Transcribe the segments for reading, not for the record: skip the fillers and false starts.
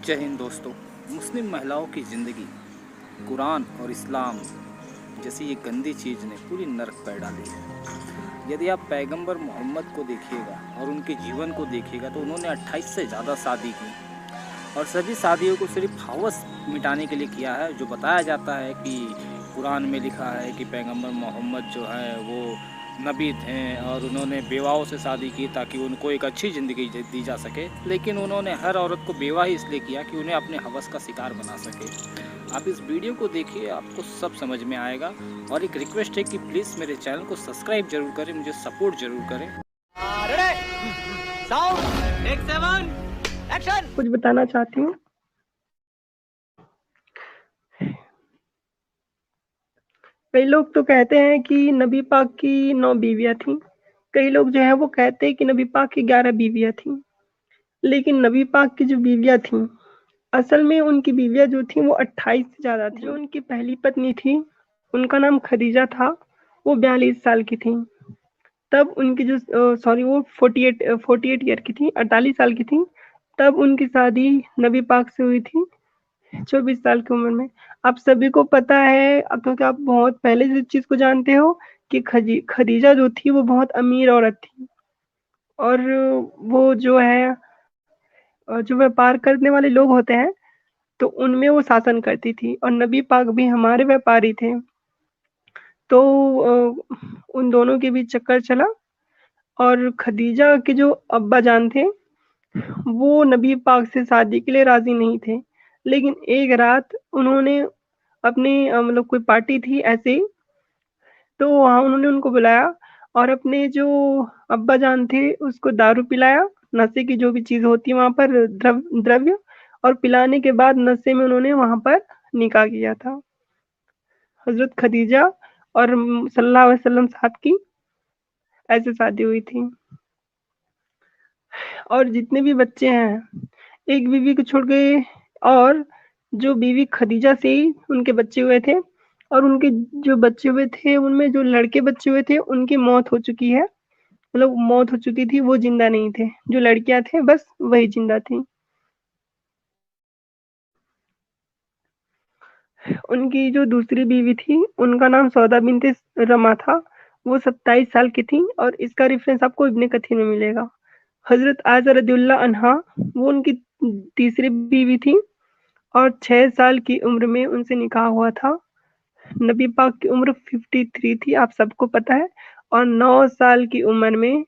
जय हिंद दोस्तों। मुस्लिम महिलाओं की ज़िंदगी कुरान और इस्लाम जैसी ये गंदी चीज़ ने पूरी नर्क पर डाली है। यदि आप पैगंबर मोहम्मद को देखिएगा और उनके जीवन को देखिएगा तो उन्होंने 28 से ज़्यादा शादी की और सभी शादियों को सिर्फ हवस मिटाने के लिए किया है। जो बताया जाता है कि कुरान में लिखा है कि पैगंबर मोहम्मद जो है वो नबी थे और उन्होंने बेवाओं से शादी की ताकि उनको एक अच्छी ज़िंदगी दी जा सके, लेकिन उन्होंने हर औरत को बेवा ही इसलिए किया कि उन्हें अपने हवस का शिकार बना सके। आप इस वीडियो को देखिए, आपको सब समझ में आएगा। और एक रिक्वेस्ट है कि प्लीज़ मेरे चैनल को सब्सक्राइब जरूर करें, मुझे सपोर्ट जरूर करें। कुछ बताना चाहती हूँ। कई लोग तो कहते हैं कि नबी पाक की 9 बीवियां थीं। कई लोग जो है वो कहते हैं कि नबी पाक की 11 बीवियां थीं। लेकिन नबी पाक की जो बीवियां थीं, असल में उनकी बीवियां जो थीं वो 28 से ज़्यादा थीं। जो उनकी पहली पत्नी थी, उनका नाम खदीजा था। वो 42 साल की थी। तब उनकी जो वो 48 ईयर की थी, 48 साल की थी। तब उनकी शादी नबी पाक से हुई थी 24 साल की उम्र में। आप सभी को पता है, क्योंकि आप बहुत पहले से इस चीज़ को जानते हो कि खदीजा जो थी वो बहुत अमीर औरत थी और वो जो है जो व्यापार करने वाले लोग होते हैं तो उनमें वो शासन करती थी और नबी पाक भी हमारे व्यापारी थे। तो उन दोनों के बीच चक्कर चला और खदीजा के जो अब्बा जान थे वो नबी पाक से शादी के लिए राजी नहीं थे। लेकिन एक रात उन्होंने अपने मतलब कोई पार्टी थी ऐसे ही, तो वहाँ उन्होंने उनको बुलाया और अपने जो अब्बा जान थे उसको दारू पिलाया, नशे की जो भी चीज़ होती है वहाँ पर द्रव्य, और पिलाने के बाद नशे में उन्होंने वहाँ पर निकाह किया था। हज़रत खदीजा और सल्लल्लाहु अलैहि वसल्लम साहब की ऐसे शादी हुई थी। और जितने भी बच्चे हैं, एक बीवी को छोड़ के, और जो बीवी खदीजा से ही उनके बच्चे हुए थे और उनके जो बच्चे हुए थे उनमें जो लड़के बच्चे हुए थे उनकी मौत हो चुकी है। मतलब मौत हो चुकी थी, वो जिंदा नहीं थे। जो लड़कियां थे बस वही जिंदा थी। उनकी जो दूसरी बीवी थी उनका नाम सौदा बिनते रमा था। वो 27 साल की थी और इसका रेफरेंस आपको इब्ने कथीर में मिलेगा। हजरत आयशा रदियल्लाहु अन्हा वो उनकी तीसरी बीवी थी और 6 साल की उम्र में उनसे निकाह हुआ था। नबी पाक की उम्र 53 थी, आप सबको पता है। और 9 साल की उम्र में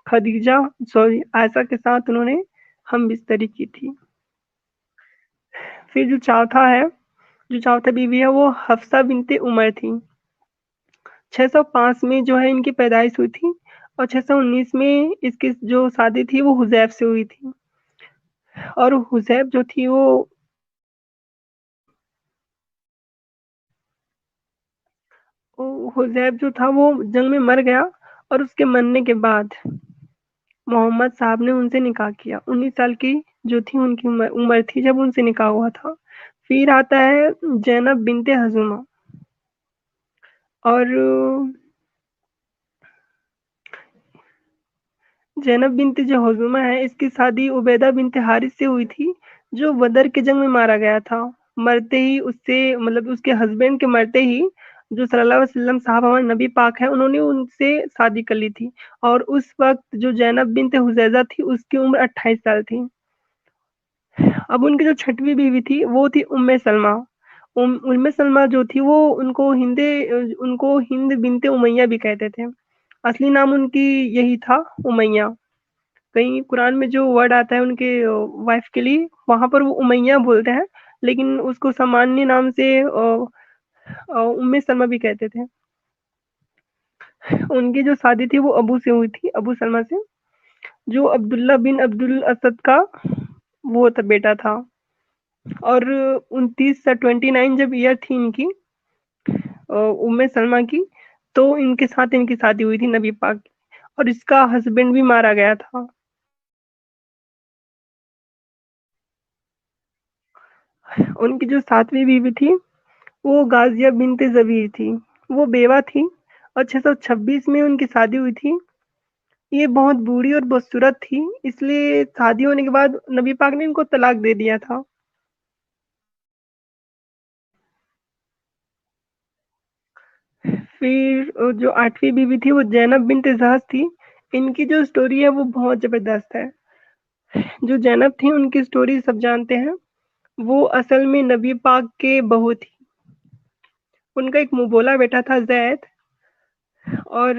खदीजा आयशा के साथ उन्होंने हम बिस्तरी की थी। फिर जो चौथा बीवी है वो हफ्सा बिनते उमर थी। 605 में जो है इनकी पैदाइश हुई थी और 619 में इसकी जो शादी थी वो हुजैफ से हुई थी। और हुजैफ जो थी वो हुजैफ जो था वो जंग में मर गया और उसके मरने के बाद मोहम्मद साहब ने उनसे निकाह किया। 19 साल की जो थी उनकी उम्र थी जब उनसे निकाह हुआ था। फिर आता है जैनब बिनते हजुमा। और जैनब बिनते जो हजुमा है इसकी शादी उबैदा बिनते हारिस से हुई थी, जो बदर के जंग में मारा गया था। मरते ही उससे मतलब उसके हस्बैंड के मरते ही जो सल्लल्लाहु अलैहि वसल्लम साहब हमारे नबी पाक है उन्होंने उनसे शादी कर ली थी। और उस वक्त जो जैनब बिनते हुजैजा थी उसकी उम्र 28 साल थी। अब उनकी जो छठवीं बीवी थी वो थी उम्मे सलमा। उम्मे सलमा जो थी वो उनको हिंद बिनते उमैया भी कहते थे। असली नाम उनकी यही था, उमैया। कहीं कुरान में जो वर्ड आता है उनके वाइफ के लिए वहां पर वो उमैया बोलते हैं, लेकिन उसको सामान्य नाम से उम्मे सलमा भी कहते थे। उनकी जो शादी थी वो अबू से हुई थी, अबू सलमा से, जो अब्दुल्ला बिन अब्दुल असद का वो था, बेटा था। और 29 से 29 जब ईयर थी इनकी उम्मे सलमा की, तो इनके साथ इनकी शादी हुई थी नबी पाक की, और इसका हस्बैंड भी मारा गया था। उनकी जो सातवीं बीवी थी वो गाजिया बिनते जबीर थी। वो बेवा थी और 626 में उनकी शादी हुई थी ये बहुत बूढ़ी और बदसूरत थी, इसलिए शादी होने के बाद नबी पाक ने इनको तलाक दे दिया था। फिर जो 8वीं बीवी थी वो ज़ैनब बिन्त जहश थी। इनकी जो स्टोरी है वो बहुत ज़बरदस्त है। जो ज़ैनब थी उनकी स्टोरी सब जानते हैं। वो असल में नबी पाक के बहू थी। उनका एक मुँहबोला बेटा था ज़ैद, और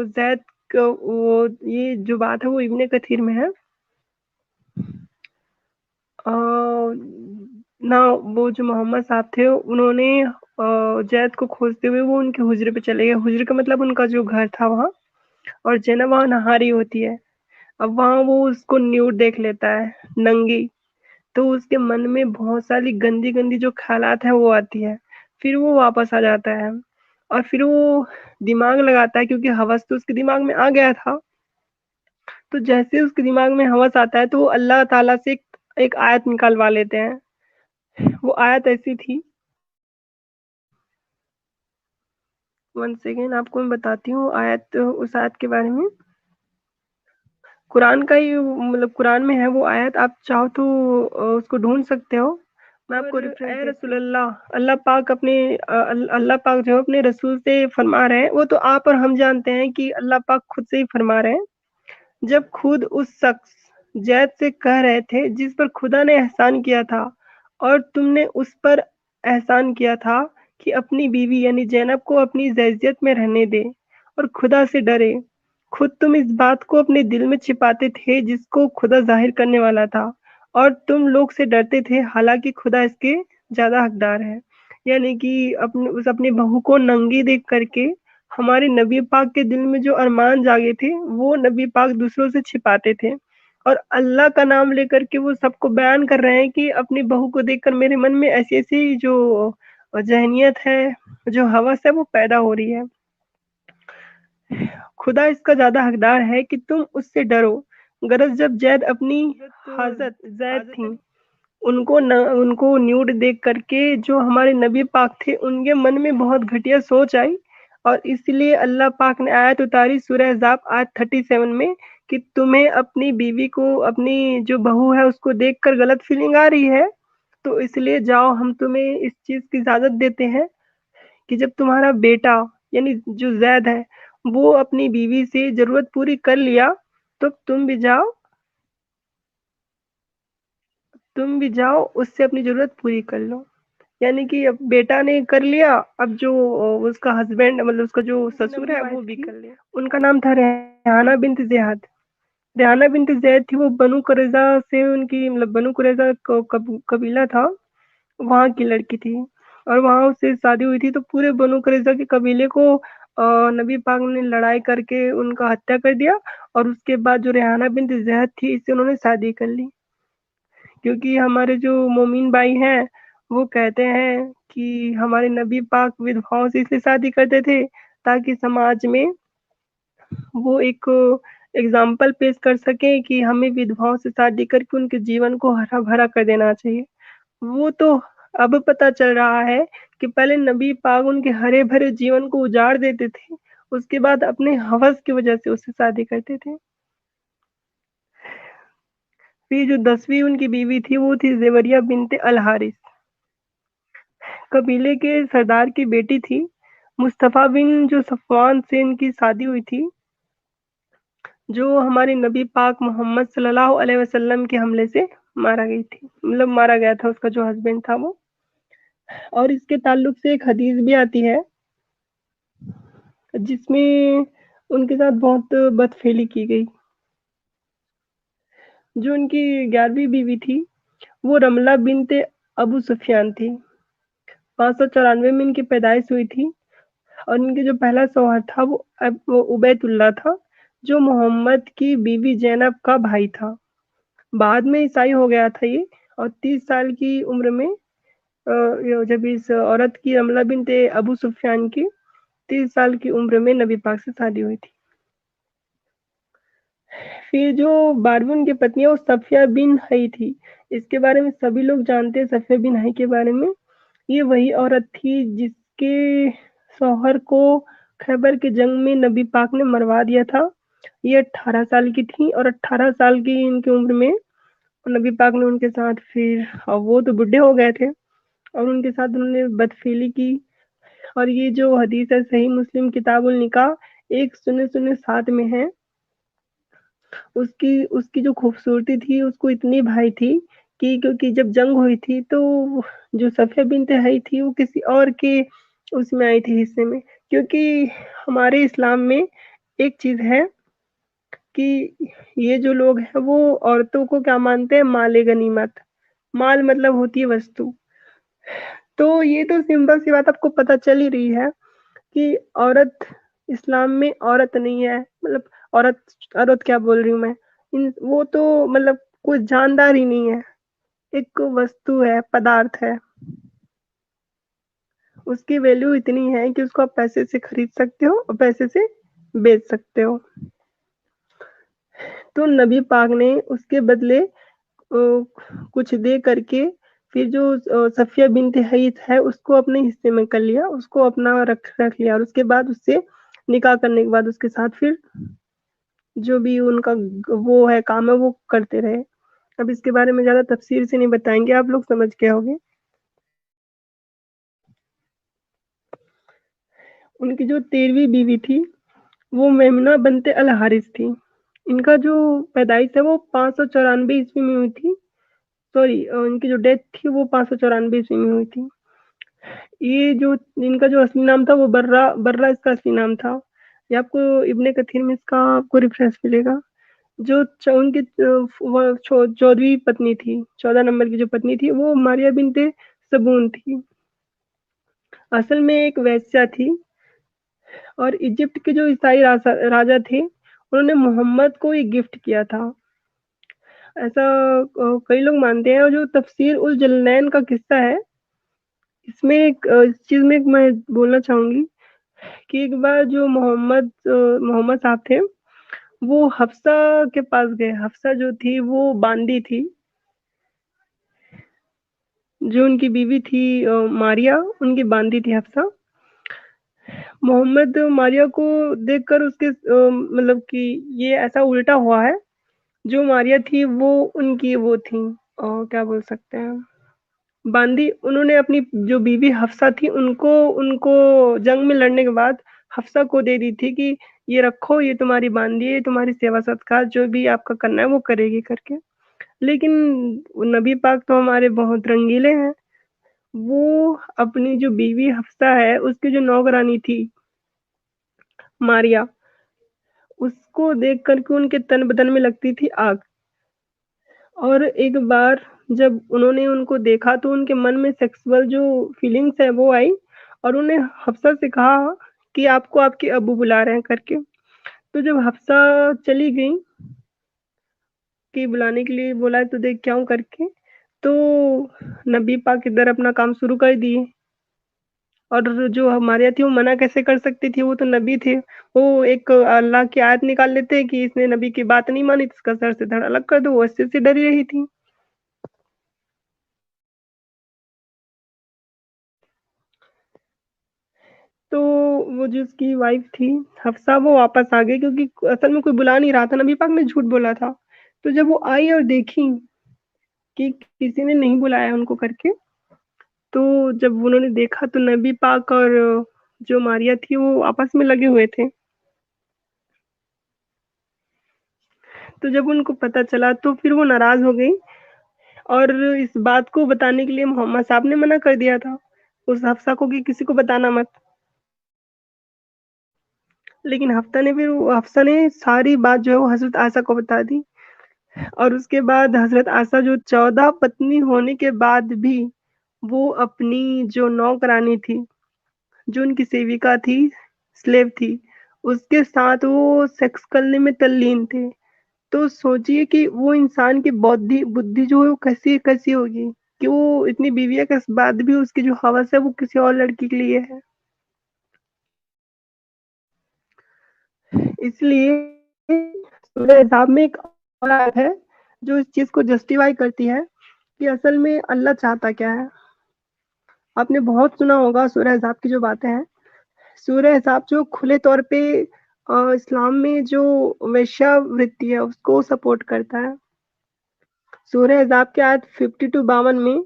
ज़ैद क वो ये जो बात है वो इब्न कथीर में है। अ, ना वो जो मोहम्मद साहब थे उन्होंने ज़ैद को खोजते हुए वो उनके हुजरे पे चले गए। हुजरे का मतलब उनका जो घर था वहाँ, और ज़ैनब वहाँ नहा रही होती है। अब वहाँ वो उसको न्यूड देख लेता है, नंगी। तो उसके मन में बहुत सारी गंदी-गंदी जो ख़्यालात हैं वो आती है। फिर वो वापस आ जाता है, और फिर वो दिमाग लगाता है, क्योंकि हवस तो उसके दिमाग में आ गया था। तो जैसे उसके दिमाग में हवस आता है तो वो अल्लाह ताला से एक आयत निकलवा लेते हैं। वो आयत ऐसी थी, 1 सेकंड आपको मैं बताती हूँ आयत, उस आयत के बारे में। कुरान का ही मतलब कुरान में है वो आयत, आप चाहो तो उसको ढूँढ सकते हो। मैं आपको रेफ़रेंस देती हूँ। रसूलल्लाह, अल्लाह पाक अपने अल्लाह पाक जो है अपने रसूल से फरमा रहे हैं, वो तो आप और हम जानते हैं कि अल्लाह पाक खुद से ही फरमा रहे हैं। जब खुद उस शख्स जैद से कह रहे थे जिस पर खुदा ने एहसान किया था, और तुमने उस पर एहसान किया था कि अपनी बीवी यानी ज़ैनब को अपनी ज़ैजियत में रहने दे और खुदा से डरे। खुद तुम इस बात को अपने दिल में छिपाते थे जिसको खुदा ज़ाहिर करने वाला था, और तुम लोग से डरते थे, हालाँकि खुदा इसके ज़्यादा हकदार है। यानी कि अपनी बहू को नंगी देख कर के हमारे नबी पाक के दिल में जो अरमान जागे थे, वो नबी पाक दूसरों से छिपाते थे। और अल्लाह का नाम लेकर के वो सबको बयान कर रहे हैं कि अपनी बहू को देखकर मेरे मन में ऐसी-ऐसी जो ज़हनियत है, जो हवस है वो पैदा हो रही है। खुदा इसका ज़्यादा हकदार है कि तुम उससे डरो। गरज जब ज़ैद अपनी हाज़त ज़ैद थीं, उनको न्यूड देख करके जो हमारे नबी पाक थे उनके मन में बहुत घटिया सोच आई, और इसलिए अल्लाह पाक ने आयत उतारी सूरह अहज़ाब आयत 37 में कि तुम्हें अपनी बीवी को, अपनी जो बहू है उसको देखकर गलत फीलिंग आ रही है, तो इसलिए जाओ हम तुम्हें इस चीज़ की इजाज़त देते हैं कि जब तुम्हारा बेटा यानी जो ज़ैद है वो अपनी बीवी से ज़रूरत पूरी कर लिया, तो तुम भी जाओ उससे अपनी ज़रूरत पूरी कर लो। यानी कि अब बेटा ने कर लिया, अब जो उसका हस्बैंड मतलब उसका जो ससुर है वो भी कर लिया। उनका नाम था Rehana bint Ziyad. Rehana bint Zaid थी, वो बनु कुरैज़ा से उनकी मतलब बनु कुरैज़ा कबीला था, वहाँ की लड़की थी, और वहाँ उससे शादी हुई थी। तो पूरे बनु कुरैज़ा के कबीले को नबी पाक ने लड़ाई करके उनका हत्या कर दिया, और उसके बाद जो रेहाना बिन्त ज़ैद थी इससे उन्होंने शादी कर ली। क्योंकि हमारे जो मोमिन भाई हैं वो कहते हैं कि हमारे नबी पाक विधवाओं से इसलिए शादी करते थे ताकि समाज में वो एक एग्जाम्पल पेश कर सके कि हमें विधवाओं से शादी करके उनके जीवन को हरा भरा कर देना चाहिए। वो तो अब पता चल रहा है कि पहले नबी पाक उनके हरे भरे जीवन को उजाड़ देते थे, उसके बाद अपने हवस की वजह से उससे शादी करते थे। फिर जो 10वीं उनकी बीवी थी वो थी ज़ेवरिया बिन्ते अल हारिस। कबीले के सरदार की बेटी थी। मुस्तफ़ा बिन जो सफ़वान से इनकी शादी हुई थी, जो हमारे नबी पाक मोहम्मद सल्लल्लाहु अलैहि वसल्लम के हमले से मारा गई थी, मतलब मारा गया था उसका जो हस्बैंड था वो। और इसके ताल्लुक से एक हदीस भी आती है जिसमें उनके साथ बहुत बदफेली की गई। जो उनकी 11वीं बीवी थी वो रमला बिनते अबू सुफियान थी। 594 में इनकी पैदाइश हुई थी, और इनके जो पहला शौहर था वो उबैदुल्ला था, जो मोहम्मद की बीवी ज़ैनब का भाई था। बाद में ईसाई हो गया था ये, और 30 साल की उम्र में जब इस औरत की रमला बिनते अबू सुफियान की 30 साल की उम्र में नबी पाक से शादी हुई थी। फिर जो 12वीं उनकी पत्नी है वो सफिया बिन हई थी। इसके बारे में सभी लोग जानते हैं सफिया बिन हई के बारे में। ये वही औरत थी जिसके शौहर को खैबर के जंग में नबी पाक ने मरवा दिया था। ये 18 साल की थी और 18 साल की इनकी उम्र में नबी पाक ने उनके साथ फिर वो तो बुढ़े हो गए थे और उनके साथ उन्होंने बदफेली की। और ये जो हदीस है सही मुस्लिम किताबुल निकाह 1007 में है। उसकी उसकी जो खूबसूरती थी उसको इतनी भाई थी कि क्योंकि जब जंग हुई थी तो जो सफिया बिनते हई थी वो किसी और के उसमें आई थी हिस्से में। क्योंकि हमारे इस्लाम में एक चीज है कि ये जो लोग हैं वो औरतों को क्या मानते हैं, माले गनीमत। माल मतलब होती है वस्तु। तो ये तो सिंपल सी बात आपको पता चल ही रही है कि औरत इस्लाम में औरत नहीं है, मतलब औरत औरत क्या बोल रही हूँ मैं, वो तो मतलब कोई जानदार ही नहीं है, एक वस्तु है, पदार्थ है। उसकी वैल्यू इतनी है कि उसको आप पैसे से खरीद सकते हो और पैसे से बेच सकते हो। तो नबी पाक ने उसके बदले कुछ दे करके फिर जो सफिया बिनते हईस है उसको अपने हिस्से में कर लिया, उसको अपना रख रख लिया और उसके बाद उससे निकाह करने के बाद उसके साथ फिर जो भी उनका वो है काम है वो करते रहे। अब इसके बारे में ज्यादा तफसीर से नहीं बताएंगे, आप लोग समझ गए होंगे। उनकी जो 13वीं बीवी थी वो मेमना बनते अल हारिस थी। इनका जो पैदाइश है वो 594 ईस्वी में हुई थी। सॉरी, इनकी जो डेथ थी वो 594 ईस्वी में हुई थी। ये जो इनका जो असली नाम था वो बर्रा बर्रा इसका असली नाम था। ये आपको इब्ने कथीर में इसका आपको रेफरेंस मिलेगा। जो उनकी 14वीं पत्नी थी, 14 नंबर की जो पत्नी थी वो मारिया बिनते सबून थी। असल में एक वैश्या थी और इजिप्ट के जो ईसाई राजा थे उन्होंने मोहम्मद को ये गिफ्ट किया था, ऐसा कई लोग मानते हैं। और जो तफसीर उल जलनैन का किस्सा है इसमें इस चीज में मैं बोलना चाहूंगी कि एक बार जो मोहम्मद साहब थे वो हफ्सा के पास गए। हफ्सा जो थी वो बांदी थी, जो उनकी बीवी थी मारिया, उनकी बांदी थी हफ्सा। मोहम्मद मारिया को देखकर उसके मतलब कि ये ऐसा उल्टा हुआ है, जो मारिया थी वो उनकी वो थी और क्या बोल सकते हैं, बांदी। उन्होंने अपनी जो बीवी हफ्सा थी उनको उनको जंग में लड़ने के बाद हफ्सा को दे दी थी कि ये रखो, ये तुम्हारी बांदी है, तुम्हारी सेवा सत्कार जो भी आपका करना है वो करेगी करके। लेकिन नबी पाक तो हमारे बहुत रंगीले हैं। वो अपनी जो बीवी हफ्सा है उसकी जो नौकरानी थी मारिया, उसको देख करके उनके तन बदन में लगती थी आग। और एक बार जब उन्होंने उनको देखा तो उनके मन में सेक्सुअल जो फीलिंग्स है वो आई और उन्हें हफ्सा से कहा कि आपको आपके अबू बुला रहे हैं करके। तो जब हफ्सा चली गई कि बुलाने के लिए बोला है तो देख क्या हूँ करके, तो नबी पाक इधर अपना काम शुरू कर दिए। और जो हमारे यहाँ थी वो मना कैसे कर सकती थी, वो तो नबी थे। वो एक अल्लाह की आयत निकाल लेते कि इसने नबी की बात नहीं मानी तो इसका सर से धड़ अलग कर दो, वो इससे से डरी रही थी। तो वो जो उसकी वाइफ थी हफ्सा वो वापस आ गई क्योंकि असल में कोई बुला नहीं रहा था, नबी पाक ने झूठ बोला था। तो जब वो आई और देखी कि किसी ने नहीं बुलाया उनको करके, तो जब उन्होंने देखा तो नबी पाक और जो मारिया थी वो आपस में लगे हुए थे। तो जब उनको पता चला तो फिर वो नाराज हो गई और इस बात को बताने के लिए मोहम्मद साहब ने मना कर दिया था उस हफ्सा को कि किसी को बताना मत। लेकिन हफ्सा ने सारी बात जो है वो हजरत आयशा को बता दी। और उसके बाद हजरत आयशा जो 14 पत्नी होने के बाद भी वो अपनी जो नौकरानी थी, जो उनकी सेविका थी, स्लेव थी, उसके साथ वो सेक्स करने में तल्लीन थे। तो सोचिए कि वो इंसान की बौद्धि बुद्धि जो है वो कैसी कैसी होगी कि वो इतनी बीवियों के बाद भी उसकी जो हवस है वो किसी और लड़की के लिए है। इसलिए सूरह हिसाब में एक और आयत है जो इस चीज को जस्टिफाई करती है कि असल में अल्लाह चाहता क्या है। आपने बहुत सुना होगा सूरह हिसाब की जो बातें हैं। सूरह हिसाब जो खुले तौर पे इस्लाम में जो वेश्यावृत्ति है उसको सपोर्ट करता है। सूरह अहज़ाब की आयत 50-52 में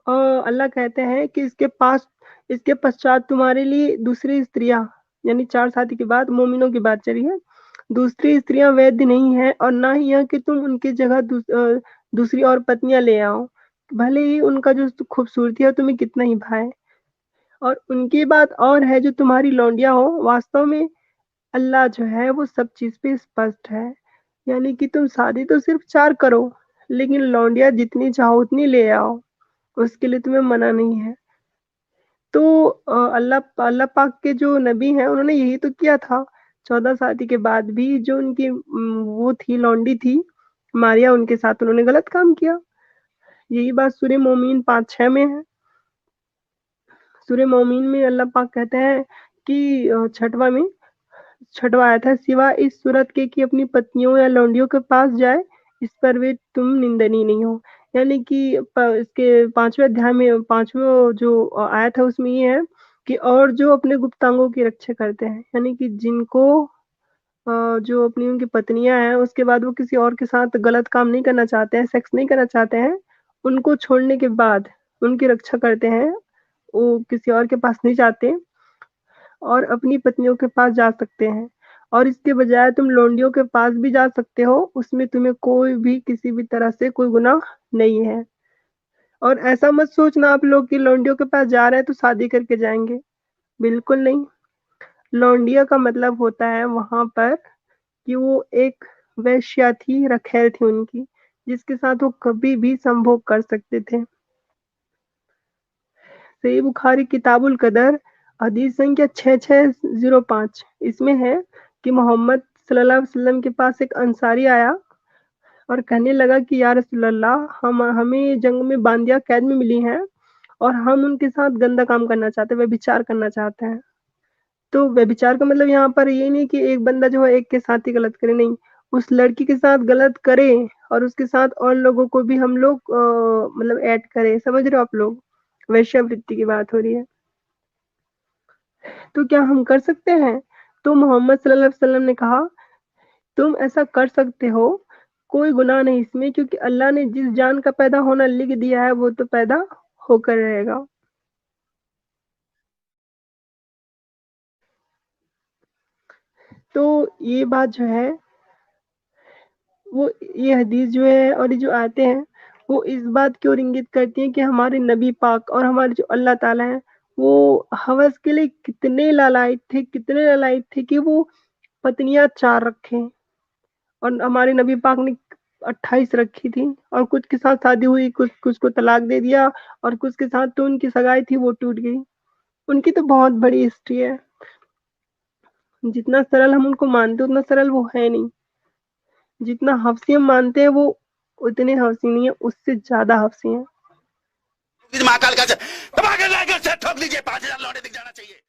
अल्लाह कहते हैं कि इसके पश्चात तुम्हारे लिए दूसरी स्त्रियां, यानी 4 शादी के बाद मोमिनों की बात चली है, दूसरी स्त्रियां वैध नहीं है और ना ही यह कि तुम उनकी जगह दूसरी और पत्नियां ले आओ, भले ही उनका जो खूबसूरती है तुम्हें कितना ही भाए। और उनकी बात और है जो तुम्हारी लौंडियां हो, वास्तव में अल्लाह जो है वो सब चीज पे स्पष्ट है। यानी कि तुम शादी तो सिर्फ 4 करो, लेकिन लौंडिया जितनी चाहो उतनी ले आओ, उसके लिए तुम्हें मना नहीं है। तो अल्लाह अल्लाह पाक के जो नबी हैं उन्होंने यही तो किया था। 14 शादी के बाद भी जो उनकी वो थी लौंडी थी मारिया, उनके साथ उन्होंने गलत काम किया। यही बात सूरह मोमिन 5-6 में है। सूरह मोमिन में अल्लाह पाक कहते हैं कि छठवां आया था, सिवा इस सूरत के कि अपनी पत्नियों या लौंडियों के पास जाए, इस पर वे तुम निंदनीय नहीं हो। यानी कि इसके 5वें अध्याय में 5वें जो आयत है उसमें ये है कि और जो अपने गुप्तांगों की रक्षा करते हैं, यानी कि जिनको जो अपनी उनकी पत्नियां हैं उसके बाद वो किसी और के साथ गलत काम नहीं करना चाहते हैं, सेक्स नहीं करना चाहते हैं, उनको छोड़ने के बाद उनकी रक्षा करते हैं, वो किसी और के पास नहीं जाते और अपनी पत्नियों के पास जा सकते हैं। और इसके बजाय तुम लौंडियों के पास भी जा सकते हो, उसमें तुम्हें कोई भी किसी भी तरह से कोई गुनाह नहीं है। और ऐसा मत सोचना आप लोग कि लौंडियों के पास जा रहे हैं तो शादी करके जाएंगे, बिल्कुल नहीं। लौंडिया का मतलब होता है वहां पर कि वो एक वेश्या थी, रखैल थी उनकी, जिसके साथ वो कभी भी संभोग कर सकते थे। सही बुखारी किताबुल कदर हदीस संख्या 6605 इसमें है कि मोहम्मद सल्लल्लाहु अलैहि वसल्लम के पास एक अंसारी आया और कहने लगा कि या रसूलल्लाह, हम हमें जंग में बांदिया कैद में मिली हैं और हम उनके साथ गंदा काम करना चाहते हैं, व्यभिचार करना चाहते हैं। तो व्यभिचार का मतलब यहाँ पर ये नहीं कि एक बंदा जो है एक के साथ ही गलत करे, नहीं, उस लड़की के साथ गलत करे और उसके साथ और लोगों को भी हम लोग मतलब ऐड करें, समझ रहे हो आप लोग, वैश्यावृत्ति की बात हो रही है। तो क्या हम कर सकते हैं? तो मोहम्मद सल्लल्लाहु अलैहि वसल्लम ने कहा, तुम ऐसा कर सकते हो, कोई गुनाह नहीं इसमें, क्योंकि अल्लाह ने जिस जान का पैदा होना लिख दिया है वो तो पैदा होकर रहेगा। तो ये बात जो है वो, ये हदीस जो है और ये जो आते हैं वो इस बात की ओर इंगित करती हैं कि हमारे नबी पाक और हमारे जो अल्लाह ताला हैं वो हवस के लिए कितने लालायित थे कि वो पत्नियां 4 रखें। और हमारे नबी पाक ने 28 रखी थी और कुछ के साथ शादी हुई, कुछ को तलाक दे दिया और कुछ के साथ तो उनकी सगाई थी वो टूट गई। उनकी तो बहुत बड़ी हिस्ट्री है। जितना सरल हम उनको मानते उतना सरल वो है नहीं। जितना हफ्सी हम मानते हैं वो उतने हफ्सी नहीं है, उससे ज्यादा हफ्सी है। महाकाल का दबा के लाकर ठोक लीजिए, 5,000 लौटे दिख जाना चाहिए।